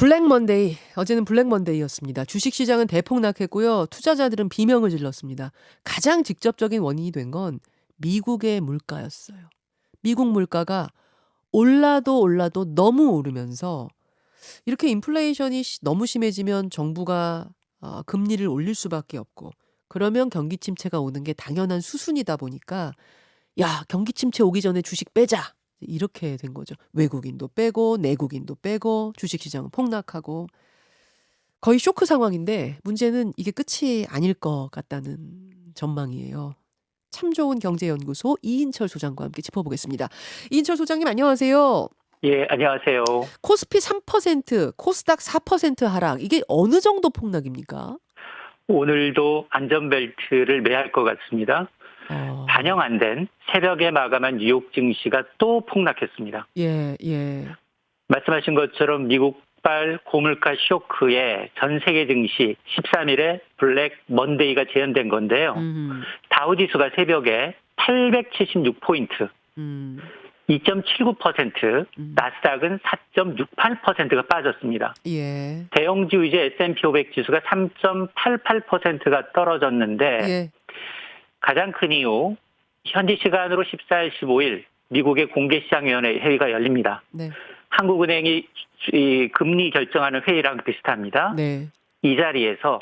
블랙 먼데이. 어제는 블랙 먼데이였습니다. 주식시장은 대폭락했고요. 투자자들은 비명을 질렀습니다. 가장 직접적인 원인이 된 건 미국의 물가였어요. 미국 물가가 올라도 너무 오르면서 이렇게 인플레이션이 너무 심해지면 정부가 금리를 올릴 수밖에 없고, 그러면 경기 침체가 오는 게 당연한 수순이다 보니까 야, 경기 침체 오기 전에 주식 빼자. 이렇게 된 거죠. 외국인도 빼고 내국인도 빼고 주식시장은 폭락하고 거의 쇼크 상황인데, 문제는 이게 끝이 아닐 것 같다는 전망이에요. 참 좋은 경제연구소 이인철 소장과 함께 짚어보겠습니다. 이인철 소장님, 안녕하세요. 예, 안녕하세요. 코스피 3%, 코스닥 4% 하락. 이게 어느 정도 폭락입니까? 오늘도 안전벨트를 매야 할 것 같습니다. 반영 안 된 새벽에 마감한 뉴욕 증시가 또 폭락했습니다. 예, 예. 말씀하신 것처럼 미국발 고물가 쇼크에 전 세계 증시 13일에 블랙 먼데이가 재현된 건데요. 다우지수가 새벽에 876포인트, 2.79%, 나스닥은 4.68%가 빠졌습니다. 예. 대형주 위주 S&P 500 지수가 3.88%가 떨어졌는데, 예. 가장 큰 이유, 현지 시간으로 14일, 15일 미국의 공개시장위원회 회의가 열립니다. 네. 한국은행이 이 금리 결정하는 회의랑 비슷합니다. 네. 이 자리에서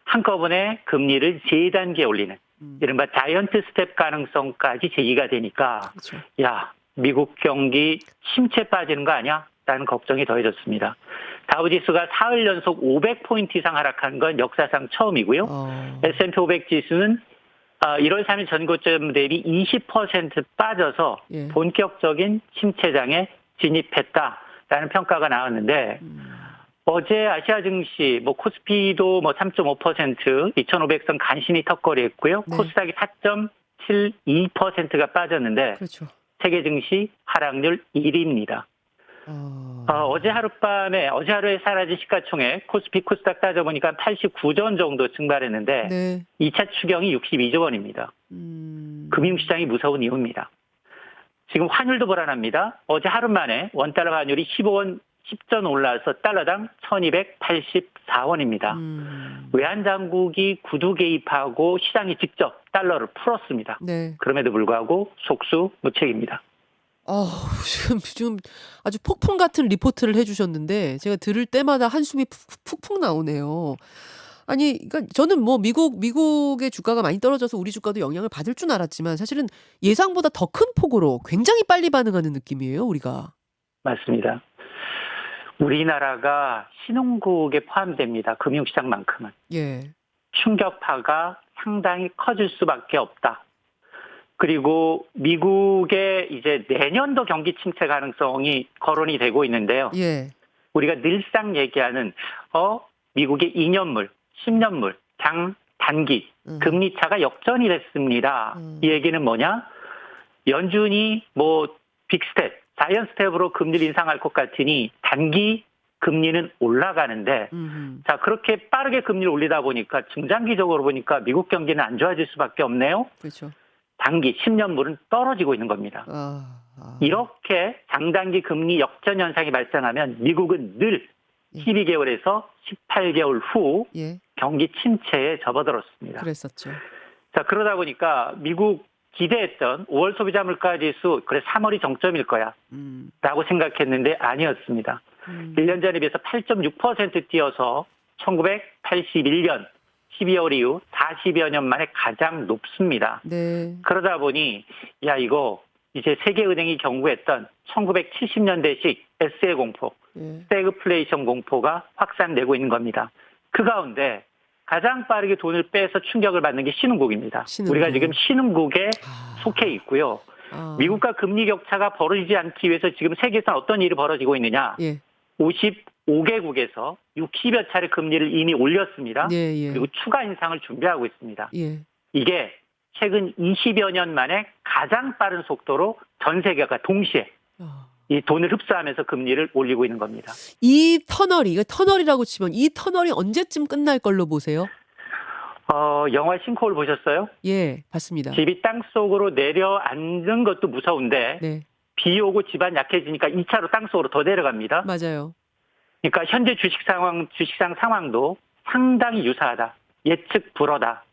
한꺼번에 금리를 3단계 올리는 이른바 자이언트 스텝 가능성까지 제기가 되니까, 그렇죠. 야, 미국 경기 침체 빠지는 거 아니야? 라는 걱정이 더해졌습니다. 다우지수가 사흘 연속 500포인트 이상 하락한 건 역사상 처음이고요. S&P 500 지수는 1월 3일 전고점 대비 20% 빠져서 예. 본격적인 침체장에 진입했다라는 평가가 나왔는데, 어제 아시아 증시, 코스피도 3.5%, 2,500선 간신히 턱걸이했고요. 네. 코스닥이 4.72%가 빠졌는데, 그렇죠. 세계 증시 하락률 1위입니다. 어제 하루에 사라진 시가총액, 코스피, 코스닥 따져보니까 89조 원 정도 증발했는데, 네. 2차 추경이 62조 원입니다. 금융시장이 무서운 이유입니다. 지금 환율도 불안합니다. 어제 하루 만에 원달러 환율이 15원 10전 올라서 달러당 1284원입니다. 외환당국이 구두 개입하고 시장이 직접 달러를 풀었습니다. 네. 그럼에도 불구하고 속수무책입니다. 지금 아주 폭풍 같은 리포트를 해주셨는데 제가 들을 때마다 한숨이 푹푹 나오네요. 아니, 그러니까 저는 미국의 주가가 많이 떨어져서 우리 주가도 영향을 받을 줄 알았지만, 사실은 예상보다 더 큰 폭으로 굉장히 빨리 반응하는 느낌이에요, 우리가. 맞습니다. 우리나라가 신흥국에 포함됩니다. 금융시장만큼은. 예. 충격파가 상당히 커질 수밖에 없다. 그리고 미국의 이제 내년도 경기 침체 가능성이 거론이 되고 있는데요. 예. 우리가 늘상 얘기하는 미국의 2년물, 10년물, 단기 금리 차가 역전이 됐습니다. 이 얘기는 뭐냐? 연준이 빅스텝, 자이언 스텝으로 금리를 인상할 것 같으니 단기 금리는 올라가는데, 자, 그렇게 빠르게 금리를 올리다 보니까 중장기적으로 보니까 미국 경기는 안 좋아질 수밖에 없네요. 그렇죠. 단기 10년물은 떨어지고 있는 겁니다. 이렇게 장단기 금리 역전 현상이 발생하면 미국은 늘 12개월에서 18개월 후 예. 경기 침체에 접어들었습니다. 그랬었죠. 자, 그러다 보니까 미국 기대했던 5월 소비자 물가 지수, 그래 3월이 정점일 거야 라고 생각했는데 아니었습니다. 1년 전에 비해서 8.6% 뛰어서 1981년 12월 이후 40여 년 만에 가장 높습니다. 네. 그러다 보니 이거 이제 세계은행이 경고했던 1970년대식 S의 공포, 스태그플레이션 공포가 확산되고 있는 겁니다. 그 가운데 가장 빠르게 돈을 빼서 충격을 받는 게 신흥국입니다. 우리가 지금 신흥국에 속해 있고요. 미국과 금리 격차가 벌어지지 않기 위해서 지금 세계에서 어떤 일이 벌어지고 있느냐. 예. 55개국에서 60여 차례 금리를 이미 올렸습니다. 예. 그리고 추가 인상을 준비하고 있습니다. 예. 이게 최근 20여 년 만에 가장 빠른 속도로 전 세계가 동시에 이 돈을 흡수하면서 금리를 올리고 있는 겁니다. 이 터널이라고 치면 이 터널이 언제쯤 끝날 걸로 보세요? 영화 싱크홀 보셨어요? 예, 봤습니다. 집이 땅속으로 내려앉는 것도 무서운데, 네. 비 오고 집안 약해지니까 2차로 땅속으로 더 내려갑니다. 맞아요. 그러니까 현재 주식시장 상황도 상당히 유사하다. 예측 불허다.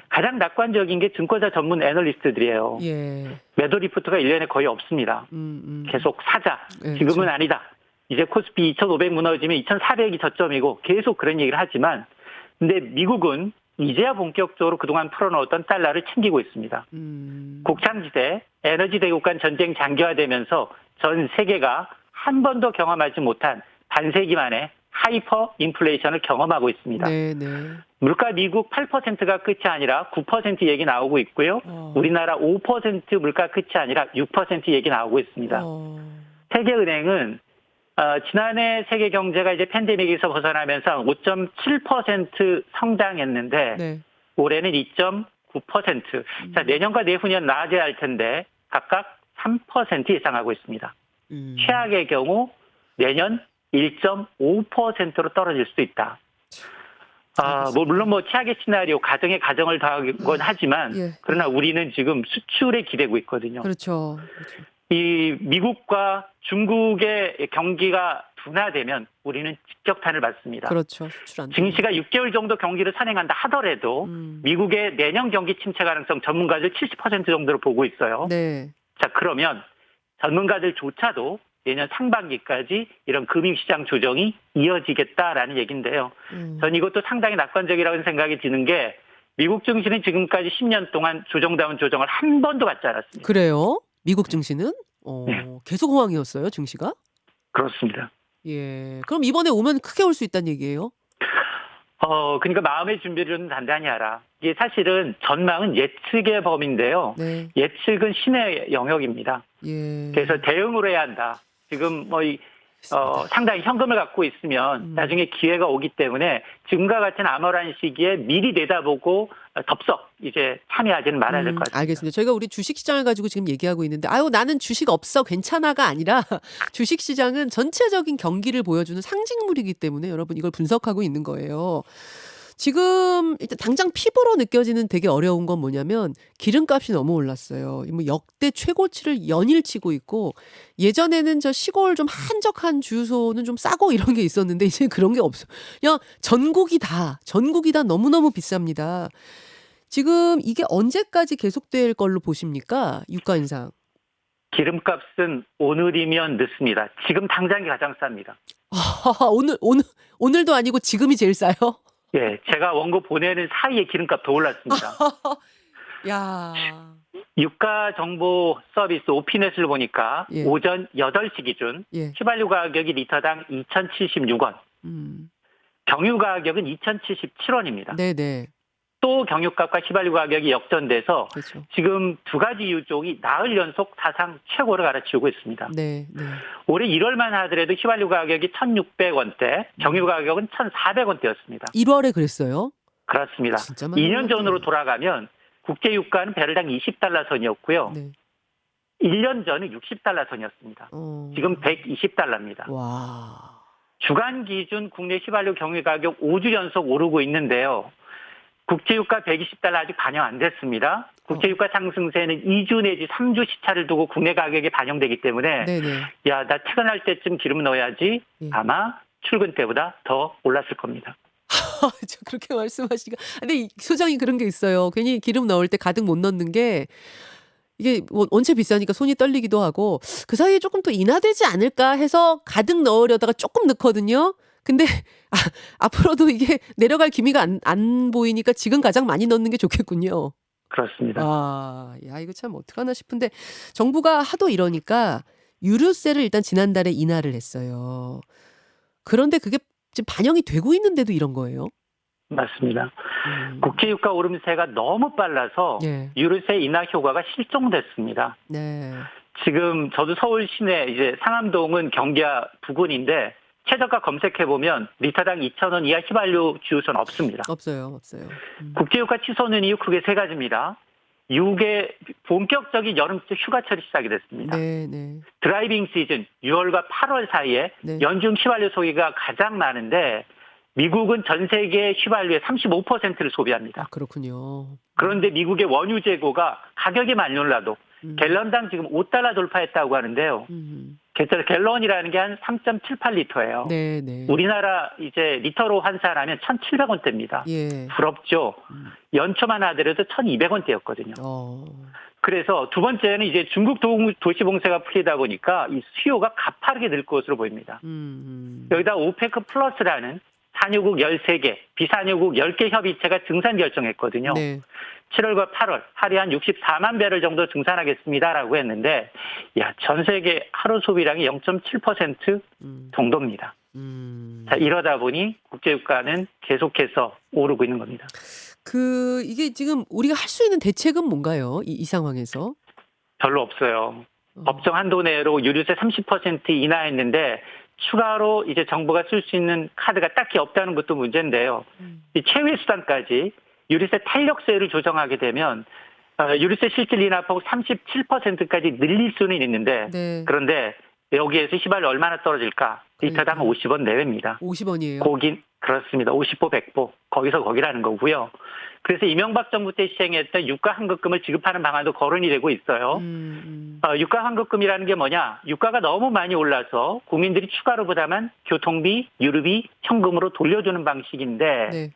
가장 낙관적인 게 증권사 전문 애널리스트들이에요. 예. 매도 리포트가 1년에 거의 없습니다. 계속 사자. 예, 지금은 그렇죠. 아니다. 이제 코스피 2,500 무너지면 2,400이 저점이고 계속 그런 얘기를 하지만 근데 미국은 이제야 본격적으로 그동안 풀어놓았던 달러를 챙기고 있습니다. 곡창지대, 에너지 대국 간 전쟁 장기화되면서 전 세계가 한 번도 경험하지 못한 반세기 만에 하이퍼 인플레이션을 경험하고 있습니다. 네, 네. 물가 미국 8%가 끝이 아니라 9% 얘기 나오고 있고요. 우리나라 5% 물가 끝이 아니라 6% 얘기 나오고 있습니다. 세계은행은 지난해 세계 경제가 이제 팬데믹에서 벗어나면서 5.7% 성장했는데 네. 올해는 2.9%. 자, 내년과 내후년 나아져야 할 텐데 각각 3% 예상하고 있습니다. 최악의 경우 내년 1.5%로 떨어질 수도 있다. 물론 최악의 시나리오, 가정을 더한 건 하지만, 예. 그러나 우리는 지금 수출에 기대고 있거든요. 그렇죠. 이 미국과 중국의 경기가 둔화되면 우리는 직격탄을 받습니다. 그렇죠. 수출 안 증시가 6개월 정도 경기를 선행한다 하더라도 미국의 내년 경기 침체 가능성 전문가들 70% 정도로 보고 있어요. 네. 자, 그러면 전문가들조차도 내년 상반기까지 이런 금융시장 조정이 이어지겠다라는 얘기인데요. 전 이것도 상당히 낙관적이라는 생각이 드는 게 미국 증시는 지금까지 10년 동안 조정다운 조정을 한 번도 받지 않았습니다. 그래요? 미국 증시는? 네. 계속 호황이었어요, 증시가? 그렇습니다. 예. 그럼 이번에 오면 크게 올 수 있다는 얘기예요? 그러니까 마음의 준비를 좀 단단히 하라. 이게 사실은 전망은 예측의 범위인데요. 네. 예측은 신의 영역입니다. 예. 그래서 대응을 해야 한다. 지금 상당히 현금을 갖고 있으면 나중에 기회가 오기 때문에 지금과 같은 암울한 시기에 미리 내다보고 덥석 이제 참여하지는 말아야 될 것 같습니다. 알겠습니다. 저희가 우리 주식시장을 가지고 지금 얘기하고 있는데 나는 주식 없어 괜찮아가 아니라 주식시장은 전체적인 경기를 보여주는 상징물이기 때문에 여러분 이걸 분석하고 있는 거예요. 지금 일단 당장 피부로 느껴지는 되게 어려운 건 뭐냐면 기름값이 너무 올랐어요. 뭐 역대 최고치를 연일 치고 있고 예전에는 저 시골 좀 한적한 주유소는 좀 싸고 이런 게 있었는데 이제 그런 게 없어. 그냥 전국이 다 너무너무 비쌉니다. 지금 이게 언제까지 계속될 걸로 보십니까? 유가 인상. 기름값은 오늘이면 늦습니다. 지금 당장이 가장 쌉니다. 오늘도 아니고 지금이 제일 싸요? 예, 제가 원고 보내는 사이에 기름값 더 올랐습니다. 야. 유가 정보 서비스 오피넷을 보니까 예. 오전 8시 기준 예. 휘발유 가격이 리터당 2,076원, 경유 가격은 2,077원입니다. 네네. 또 경유값과 휘발유 가격이 역전돼서 그렇죠. 지금 두 가지 유종이 나흘 연속 사상 최고를 갈아치우고 있습니다. 네, 네. 올해 1월만 하더라도 휘발유 가격이 1,600원대, 경유 가격은 1,400원대였습니다. 1월에 그랬어요? 그렇습니다. 진짜 많이 2년 전으로 올랐네. 돌아가면 국제 유가는 배럴당 20달러 선이었고요. 네. 1년 전은 60달러 선이었습니다. 지금 120달러입니다. 와. 주간 기준 국내 휘발유 경유 가격 5주 연속 오르고 있는데요. 국제유가 120달러 아직 반영 안 됐습니다. 국제유가 상승세는 2주 내지 3주 시차를 두고 국내 가격에 반영되기 때문에 네네. 나 퇴근할 때쯤 기름 넣어야지 예. 아마 출근 때보다 더 올랐을 겁니다. 저 그렇게 말씀하시니까. 근데 이 소장이 그런 게 있어요. 괜히 기름 넣을 때 가득 못 넣는 게 이게 원체 비싸니까 손이 떨리기도 하고 그 사이에 조금 또 인하되지 않을까 해서 가득 넣으려다가 조금 넣거든요. 근데 앞으로도 이게 내려갈 기미가 안 보이니까 지금 가장 많이 넣는 게 좋겠군요. 그렇습니다. 야 이거 참 어떡하나 싶은데 정부가 하도 이러니까 유류세를 일단 지난달에 인하를 했어요. 그런데 그게 지금 반영이 되고 있는데도 이런 거예요? 맞습니다. 국제유가 오름세가 너무 빨라서 예. 유류세 인하 효과가 실종됐습니다. 네. 지금 저도 서울 시내 이제 상암동은 경기와 부근인데 최저가 검색해보면 리터당 2,000원 이하 휘발유 주유소는 없습니다. 없어요. 국제유가 치솟는 이유 크게 세 가지입니다. 6의 본격적인 여름 휴가철이 시작이 됐습니다. 네, 네. 드라이빙 시즌 6월과 8월 사이에 네. 연중 휘발유 소비가 가장 많은데 미국은 전 세계 휘발유의 35%를 소비합니다. 그렇군요. 그런데 미국의 원유 재고가 가격이 많이 올라도 갤런당 지금 $5 돌파했다고 하는데요. 그래서 갤런이라는 게 한 3.78리터예요. 네, 네. 우리나라 이제 리터로 환산하면 1,700원대입니다. 예. 부럽죠. 연초만 하더라도 1,200원대였거든요. 그래서 두 번째는 이제 중국 도시 봉쇄가 풀리다 보니까 이 수요가 가파르게 늘 것으로 보입니다. 여기다 오페크 플러스라는 산유국 13개, 비산유국 10개 협의체가 증산 결정했거든요. 네. 7월과 8월 하루에 한 64만 배럴 정도 증산하겠습니다라고 했는데, 전 세계 하루 소비량이 0.7% 정도입니다. 자, 이러다 보니 국제유가는 계속해서 오르고 있는 겁니다. 이게 지금 우리가 할 수 있는 대책은 뭔가요? 이 상황에서? 별로 없어요. 법정 한도 내로 유류세 30% 인하했는데 추가로 이제 정부가 쓸 수 있는 카드가 딱히 없다는 것도 문제인데요. 이 최후의 수단까지 유류세 탄력세를 조정하게 되면 유류세 실질 인하폭 37%까지 늘릴 수는 있는데, 네. 그런데 여기에서 휘발유 얼마나 떨어질까? 리터당 50원 내외입니다. 50원이에요. 거긴 그렇습니다. 50보 100보 거기서 거기라는 거고요. 그래서 이명박 정부 때 시행했던 유가 환급금을 지급하는 방안도 거론이 되고 있어요. 유가 환급금이라는 게 뭐냐? 유가가 너무 많이 올라서 국민들이 추가로 부담한 교통비, 유류비, 현금으로 돌려주는 방식인데, 네.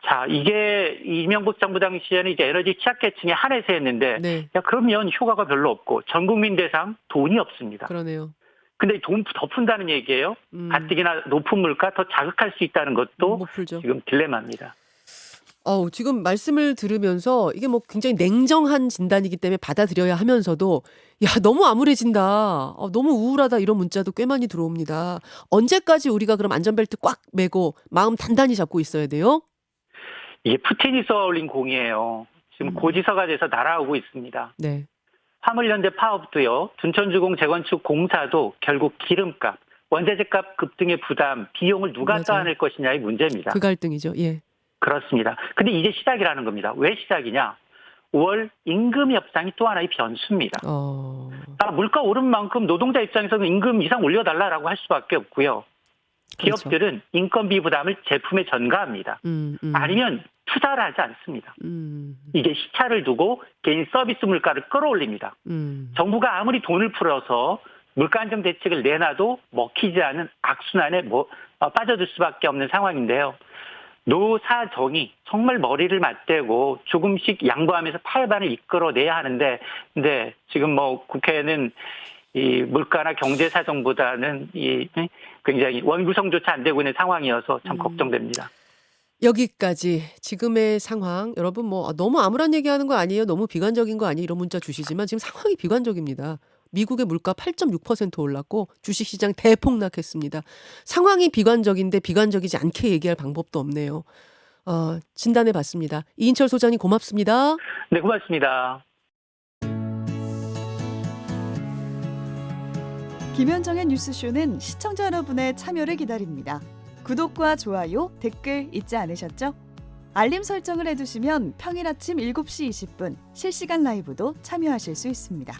자, 이게 이명박 정부 당시에는 이제 에너지 취약계층에 한해서 했는데, 네. 그러면 효과가 별로 없고 전 국민 대상 돈이 없습니다. 그러네요. 근데 돈 더 푼다는 얘기예요. 가뜩이나 높은 물가 더 자극할 수 있다는 것도 못 풀죠. 지금 딜레마입니다. 지금 말씀을 들으면서 이게 뭐 굉장히 냉정한 진단이기 때문에 받아들여야 하면서도 너무 암울해진다. 너무 우울하다 이런 문자도 꽤 많이 들어옵니다. 언제까지 우리가 그럼 안전벨트 꽉 매고 마음 단단히 잡고 있어야 돼요? 이게 푸틴이 쏘아올린 공이에요. 지금 고지서가 돼서 날아오고 있습니다. 네. 화물연대 파업도요. 둔천주공 재건축 공사도 결국 기름값, 원자재값 급등의 부담, 비용을 누가 맞아요. 떠안을 것이냐의 문제입니다. 그 갈등이죠. 예. 그렇습니다. 근데 이제 시작이라는 겁니다. 왜 시작이냐? 5월 임금 협상이 또 하나의 변수입니다. 물가 오른 만큼 노동자 입장에서는 임금 이상 올려달라고 할 수밖에 없고요. 기업들은 그렇죠. 인건비 부담을 제품에 전가합니다. 아니면 투자를 하지 않습니다. 이게 시차를 두고 개인 서비스 물가를 끌어올립니다. 정부가 아무리 돈을 풀어서 물가 안정 대책을 내놔도 먹히지 않은 악순환에 빠져들 수밖에 없는 상황인데요. 노사정이 정말 머리를 맞대고 조금씩 양보하면서 타협안을 이끌어내야 하는데, 근데 지금 국회는 이 물가나 경제 사정보다는 굉장히 원구성조차 안 되고 있는 상황이어서 참 걱정됩니다. 여기까지 지금의 상황 여러분 너무 암울한 얘기하는 거 아니에요? 너무 비관적인 거 아니에요? 이런 문자 주시지만 지금 상황이 비관적입니다. 미국의 물가 8.6% 올랐고 주식시장 대폭락했습니다. 상황이 비관적인데 비관적이지 않게 얘기할 방법도 없네요. 진단해봤습니다. 이인철 소장님 고맙습니다. 네, 고맙습니다. 김현정의 뉴스쇼는 시청자 여러분의 참여를 기다립니다. 구독과 좋아요, 댓글 잊지 않으셨죠? 알림 설정을 해두시면 평일 아침 7시 20분 실시간 라이브도 참여하실 수 있습니다.